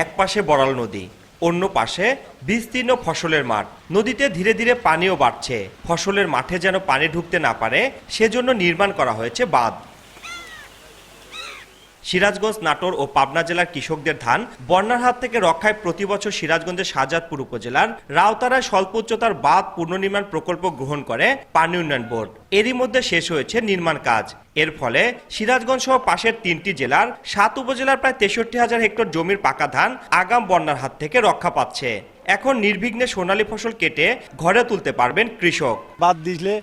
এক পাশে বড়াল নদী, অন্য পাশে বিস্তীর্ণ ফসলের মাঠ। নদীতে ধীরে ধীরে পানিও বাড়ছে। ফসলের মাঠে যেন পানি ঢুকতে না পারে সেজন্য নির্মাণ করা হয়েছে বাঁধ। সিরাজগঞ্জ, নাটোর ও পাবনা জেলার কৃষকদের ধান বন্যার হাত থেকে রক্ষায় প্রতি বছর সিরাজগঞ্জের শাহজাদপুর উপজেলার রাউতারায় স্বল্প উচ্চতার বাঁধ পুনর্নির্মাণ প্রকল্প গ্রহণ করে পানি উন্নয়ন বোর্ড। এরই মধ্যে শেষ হয়েছে নির্মাণ কাজ। এর ফলে সিরাজগঞ্জ সহ পাশের 3টি জেলার 7 উপজেলার প্রায় 63,000 হেক্টর জমির পাকা ধান আগাম বন্যার হাত থেকে রক্ষা পাচ্ছে। এখন নির্বিঘ্নে সোনালী ফসল কেটে ঘরে তুলতে পারবেন কৃষক। বাদ দিলে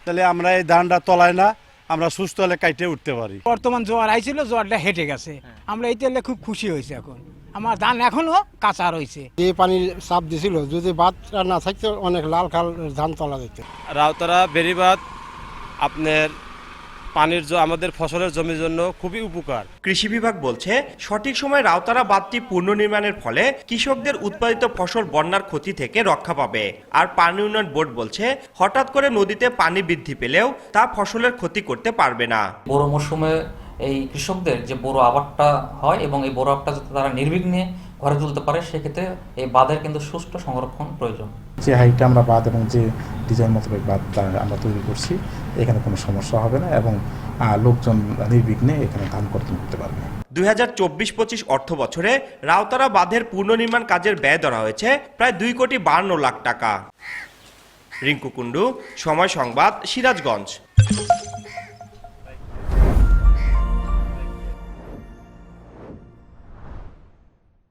তাহলে আমরা এই ধানটা তলায় না, আমরা সুস্থ হলে কাইটে উঠতে পারি। বর্তমান জোয়ার আইছিল, জোয়ারটা হেঁটে গেছে। আমরা এই তেলে খুব খুশি হয়েছে। এখন আমার ধান এখনো কাঁচা রয়েছে। যে পানির চাপ দিছিল, যদি বাঁধটা না থাকতো অনেক লাল খাল ধান তোলা যেত। রাউতারা বেড়িবাঁধ আপনার পানির আমাদের ফসলের জমির জন্য খুবই উপকার। কৃষি বিভাগ বলছে, সঠিক সময় রাউতারা বাঁধটি পুনর্নির্মাণের ফলে কৃষকদের উৎপাদিত ফসল বন্যার ক্ষতি থেকে রক্ষা পাবে। আর পানি উন্নয়ন বোর্ড বলছে, হঠাৎ করে নদীতে পানি বৃদ্ধি পেলেও তা ফসলের ক্ষতি করতে পারবে না। বড় মৌসুমে এই কৃষকদের যে বড় আবাদটা হয় এবং এই বড় আবাদটা যাতে তারা নির্বিঘ্নে ঘরে তুলতে পারে, সেক্ষেত্রে এই বাঁধের কিন্তু সুষ্ঠু সংরক্ষণ প্রয়োজন। যে হাইটে আমরা বাঁধ এবং যে ডিজাইন মোতাবেক বাঁধ আমরা তৈরি করছি, এখানে কোনো সমস্যা হবে না এবং লোকজন নির্বিঘ্নে এখানে ধান করতে পারবে। 2024-25 অর্থ বছরে রাউতারা বাঁধের পুনর্নির্মাণ কাজের ব্যয় ধরা হয়েছে প্রায় 2,52,00,000 টাকা। রিঙ্কু কুণ্ডু, সময় সংবাদ, সিরাজগঞ্জ।